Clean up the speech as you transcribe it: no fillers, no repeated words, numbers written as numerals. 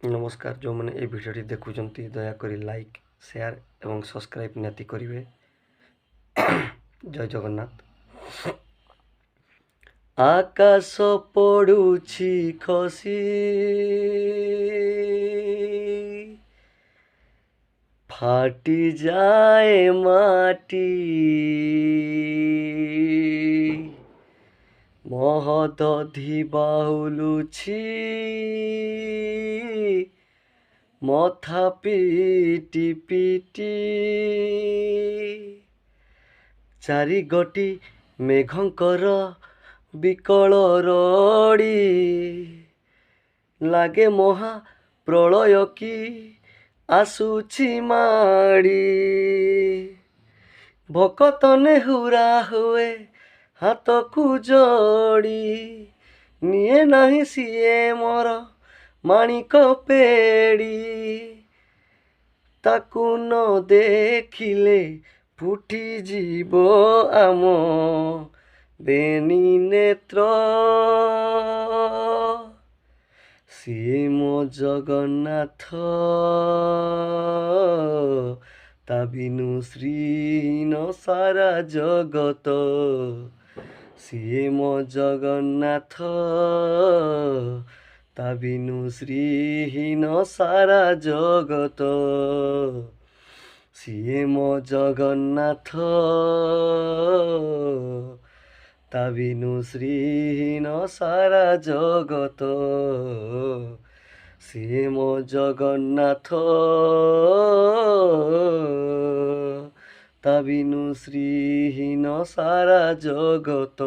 नमस्कार जो मैंने ये भिडियोटी देखुंट दयाकोरी लाइक शेयर एवं सब्सक्राइब निहाती करेंगे। जय जगन्नाथ। आकाश पड़ुछि खसी फाटी जाए माटी महदधि बाहुलुछि मथा पिटी पिटी चारिगोटी मेघंकर विकल रड़ी लागे महा प्रलय की आसुछि माड़ी भकतने हुरा हुए हाथ को जोड़ी निये नहीं सिए मोर माणिक पेड़ी ताकू न देखिले फुटी जीव आम बेनी नेत्र सिए मो जगन्नाथ ता बिनु श्रीहीन सारा जगत सिए मो जगन्नाथ ता बिनु श्रीहीन सारा जगत सिए मो जगन्नाथ ता बिनु श्रीहीन सारा जगत सिए मो जगन्नाथ ता बिनु श्रीहीन सारा जगत।